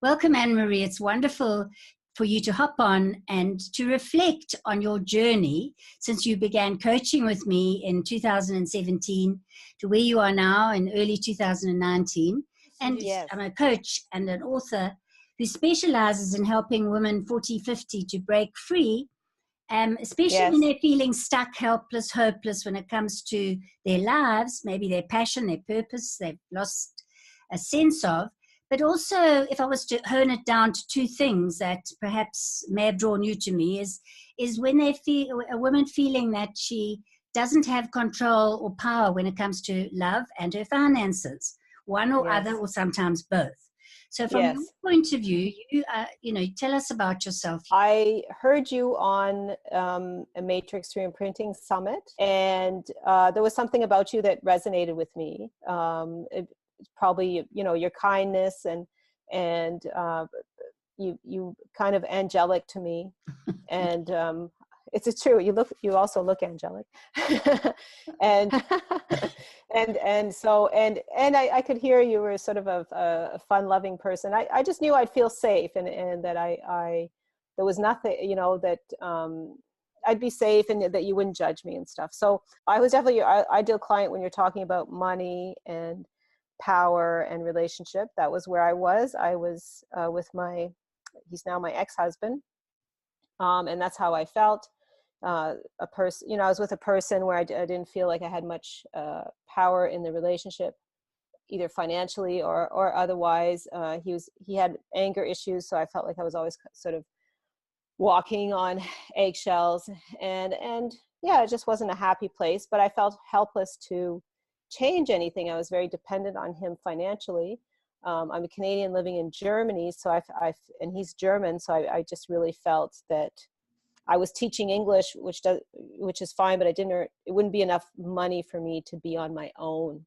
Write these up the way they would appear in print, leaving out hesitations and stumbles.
Welcome, Annemarie. It's wonderful for you to hop on and to reflect on your journey since you began coaching with me in 2017 to where you are now in early 2019. And Yes. I'm a coach and an author who specializes in helping women 40, 50 to break free, especially when they're feeling stuck, helpless, hopeless when it comes to their lives, maybe their passion, their purpose, they've lost a sense of. But also, if I was to hone it down to two things that perhaps may have drawn you to me, is when they feel a woman feeling that she doesn't have control or power when it comes to love and her finances, one or other, or sometimes both. So from your point of view, you tell us about yourself. I heard you on a Matrix Reimprinting Summit, and there was something about you that resonated with me. Probably, your kindness and you kind of angelic to me. And it's true. You also look angelic. and I could hear you were sort of a fun loving person. I just knew I'd feel safe and that there was nothing, that I'd be safe and that you wouldn't judge me and stuff. So I was definitely your ideal client when you're talking about money and power and relationship. That was where I was. I was with he's now my ex-husband. And that's how I felt. I was with a person where I didn't feel like I had much power in the relationship, either financially or otherwise. He had anger issues, so I felt like I was always sort of walking on eggshells, and it just wasn't a happy place. But I felt helpless to change anything. I was very dependent on him financially. I'm a Canadian living in Germany, so and he's German, so I just really felt that I was teaching English, which is fine, but it wouldn't be enough money for me to be on my own.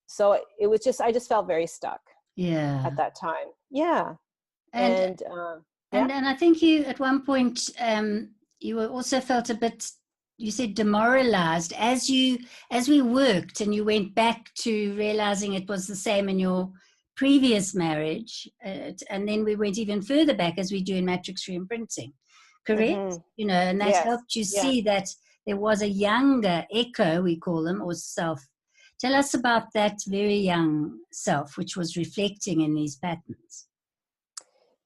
So it was I just felt very stuck. At that time. Yeah. And I think you at one point you also felt a bit, you said, demoralized as we worked and you went back to realizing it was the same in your previous marriage, and then we went even further back as we do in Matrix Reimprinting, correct? And that helped you see that there was a younger echo, we call them, or self. Tell us about that very young self which was reflecting in these patterns.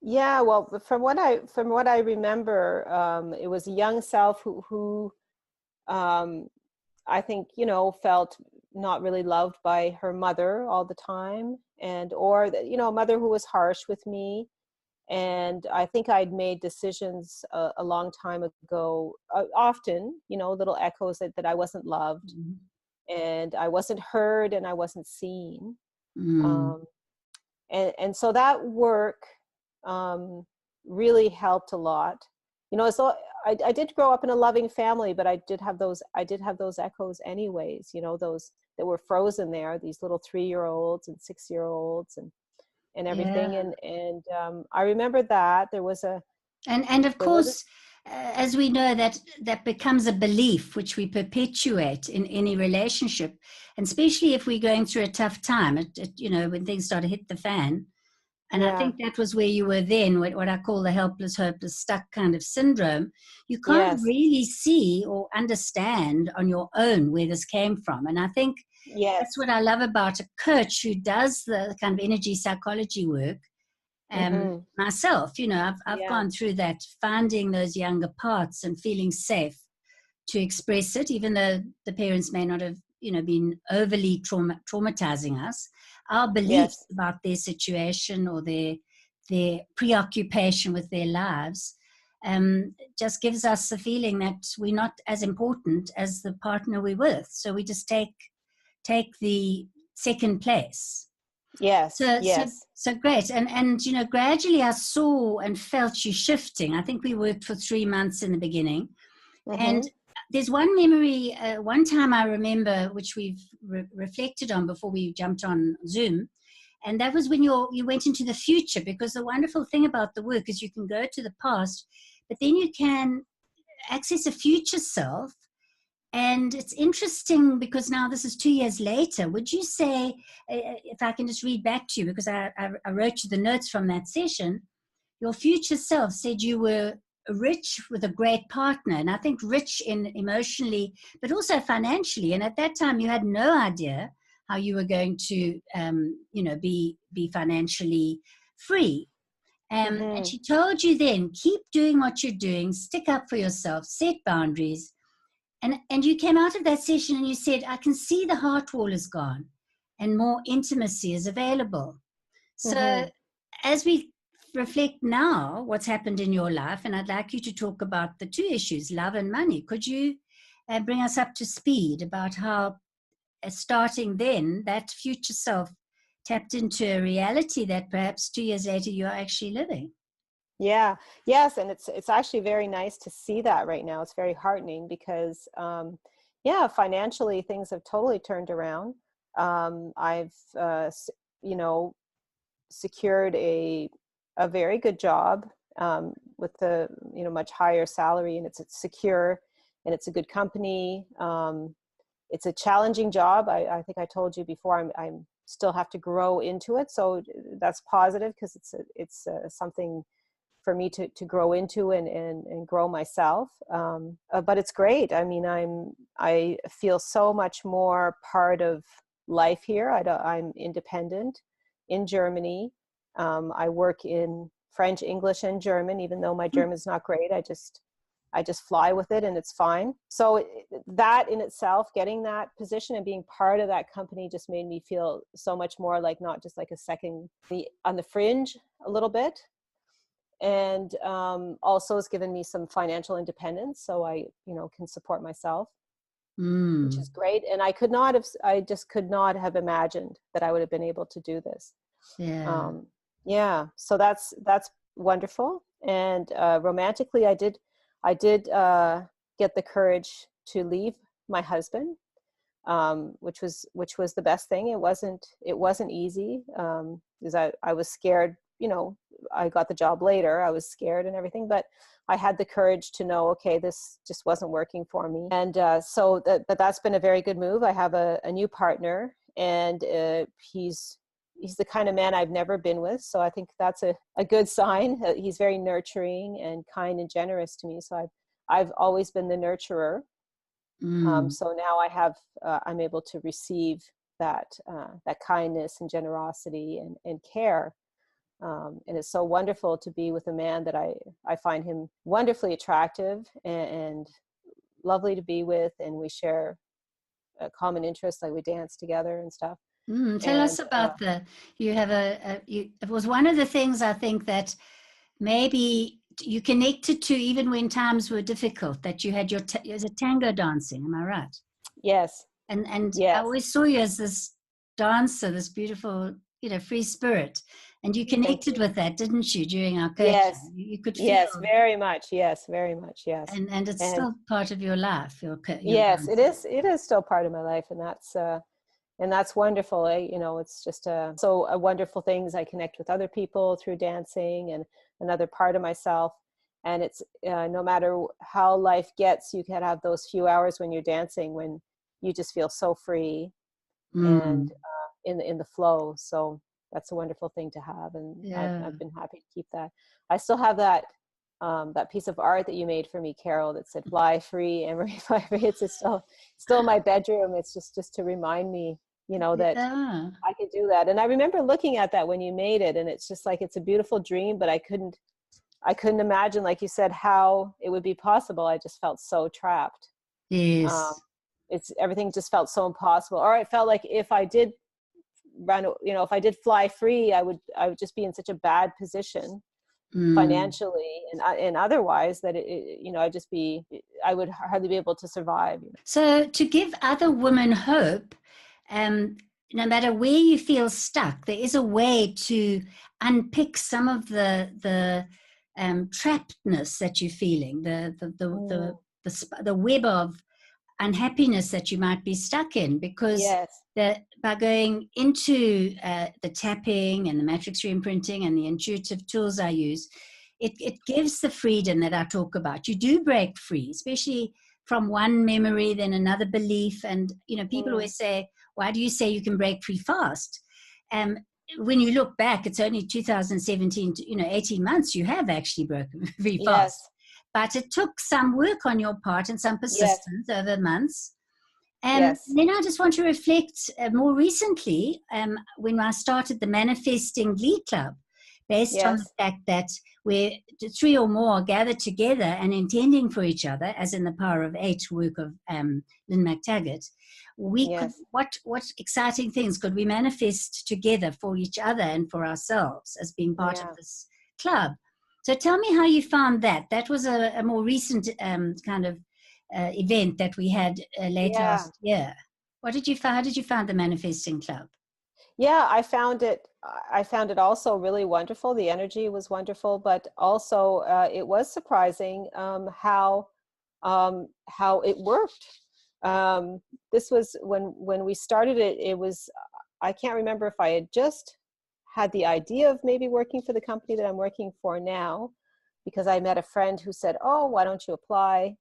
Yeah, well, from what I remember, it was a young self who I think, felt not really loved by her mother all the time, or a mother who was harsh with me. And I think I'd made decisions a long time ago, often, little echoes that I wasn't loved, and I wasn't heard, and I wasn't seen. And so that work really helped a lot. So I did grow up in a loving family, but I did have those echoes anyways, those that were frozen there, these little 3-year-olds and 6-year-olds and everything. And I remember that there was and of course, as we know, that becomes a belief which we perpetuate in any relationship, and especially if we're going through a tough time, when things start to hit the fan. And I think that was where you were then, what I call the helpless, hopeless, stuck kind of syndrome. You can't really see or understand on your own where this came from. And I think that's what I love about a coach who does the kind of energy psychology work. Myself, I've gone through that, finding those younger parts and feeling safe to express it, even though the parents may not have, been overly traumatizing us. Our beliefs about their situation or their preoccupation with their lives just gives us the feeling that we're not as important as the partner we're with. So we just take the second place. So great. And gradually I saw and felt you shifting. I think we worked for 3 months in the beginning. And there's one memory, one time I remember, which we've reflected on before we jumped on Zoom, and that was when you went into the future, because the wonderful thing about the work is you can go to the past, but then you can access a future self And it's interesting because now this is 2 years later. Would you say, if I can just read back to you, because I wrote you the notes from that session, your future self said you were rich with a great partner, and I think rich in emotionally, but also financially. And at that time, you had no idea how you were going to, be financially free. And she told you then, keep doing what you're doing, stick up for yourself, set boundaries. And you came out of that session and you said, I can see the heart wall is gone and more intimacy is available. So as we reflect now what's happened in your life, and I'd like you to talk about the two issues, love and money. Could you bring us up to speed about how starting then that future self tapped into a reality that perhaps 2 years later you're actually living? Yeah, yes, and it's actually very nice to see that right now. It's very heartening because, financially things have totally turned around. I've, secured a very good job with the much higher salary, and it's secure, and it's a good company. It's a challenging job. I think I told you before. I'm still have to grow into it, so that's positive because it's something for me to grow into and grow myself. But it's great. I mean, I feel so much more part of life here. I'm independent in Germany. I work in French, English, and German, even though my German is not great. I just fly with it and it's fine. So that in itself, getting that position and being part of that company just made me feel so much more like not just like a second on the fringe a little bit. And also it's given me some financial independence, so I can support myself, which is great. And I just could not have imagined that I would have been able to do this. So that's wonderful. And romantically, I did get the courage to leave my husband, which was the best thing. It wasn't easy, because I was scared. I got the job later. I was scared and everything, but I had the courage to know, okay, this just wasn't working for me. And but that's been a very good move. I have a new partner, and he's the kind of man I've never been with. So I think that's a good sign. He's very nurturing and kind and generous to me. So I've always been the nurturer. So now I'm able to receive that kindness and generosity and care. And it's so wonderful to be with a man that I find him wonderfully attractive and lovely to be with. And we share a common interest, like we dance together and stuff. Tell us about it was one of the things I think that maybe you connected to even when times were difficult, that you had your tango dancing. Am I right? Yes. And yes. I always saw you as this dancer, this beautiful, free spirit. And you connected with that, didn't you, during our coaching? Yes. You could feel. Yes, very much. Yes, very much. Yes. And it's still part of your life. Yes, it is. It is still part of my life, and that's wonderful. It's just so a wonderful things. I connect with other people through dancing, and another part of myself. And it's no matter how life gets, you can have those few hours when you're dancing when you just feel so free and in the flow. So that's a wonderful thing to have, and I've been happy to keep that. I still have that piece of art that you made for me, Caryl, that said "Fly Free, Annemarie, Fly Free." It's still in my bedroom. It's just to remind me, that I could do that. And I remember looking at that when you made it, and it's just like it's a beautiful dream, but I couldn't imagine, like you said, how it would be possible. I just felt so trapped. Yes. Everything just felt so impossible. Or I felt like if I did if I did fly free, I would just be in such a bad position financially and otherwise that I would hardly be able to survive. So to give other women hope, no matter where you feel stuck, there is a way to unpick some of the trappedness that you're feeling, the web of unhappiness that you might be stuck in, because by going into the tapping and the matrix reimprinting and the intuitive tools I use, it gives the freedom that I talk about. You do break free, especially from one memory, then another belief. And, people always say, why do you say you can break free fast? When you look back, it's only 2017, 18 months, you have actually broken free fast. Yes. But it took some work on your part and some persistence over months. And then I just want to reflect more recently, when I started the Manifesting Glee Club, based on the fact that where 3 or more are gathered together and intending for each other, as in the Power of 8 work of Lynn McTaggart, we could, what exciting things could we manifest together for each other and for ourselves as being part of this club. So tell me how you found that. That was a more recent kind of event that we had late last year. What did you find? How did you find the Manifesting Club? Yeah, I found it also really wonderful. The energy was wonderful, but also it was surprising how it worked. This was when we started it. It was, I can't remember if I had just had the idea of maybe working for the company that I'm working for now, because I met a friend who said, "Oh, why don't you apply?"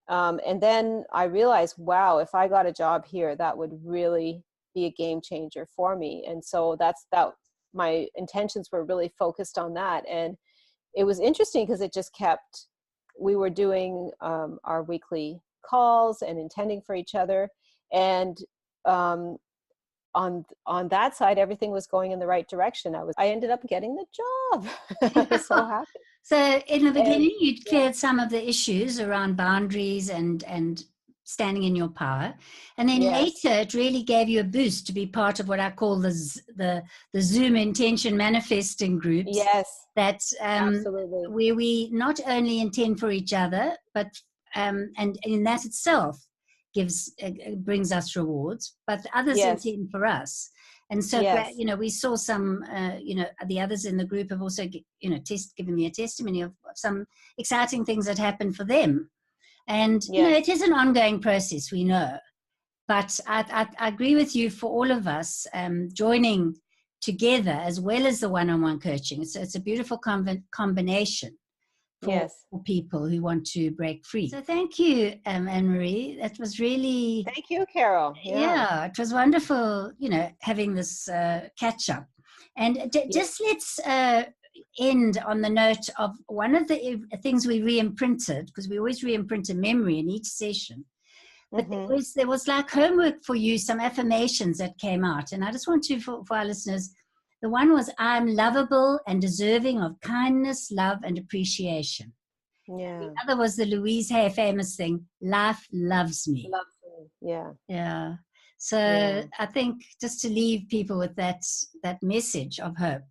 And then I realized, wow, if I got a job here, that would really be a game changer for me. And so my intentions were really focused on that. And it was interesting because it just kept, we were doing our weekly calls and intending for each other. And on that side, everything was going in the right direction. I ended up getting the job. I was so happy. So in the beginning, you cleared some of the issues around boundaries and standing in your power. And then later, it really gave you a boost to be part of what I call the Zoom intention manifesting groups. Yes, that absolutely. Where we not only intend for each other, but and in that itself brings us rewards, but others intend for us. And so, we saw some, the others in the group have also, given me a testimony of some exciting things that happened for them. And, it is an ongoing process, we know. But I agree with you, for all of us joining together as well as the one-on-one coaching. So it's a beautiful combination for people who want to break free. So thank you, Annemarie. That was really... Thank you, Caryl. Yeah, it was wonderful, having this catch up. And just let's end on the note of one of the things we reimprinted, because we always reimprint a memory in each session. But there was like homework for you, some affirmations that came out. And I just want to, for our listeners, the one was, I'm lovable and deserving of kindness, love, and appreciation. Yeah. The other was the Louise Hay famous thing, life loves me. Loves me. Yeah. Yeah. So I think just to leave people with that message of hope.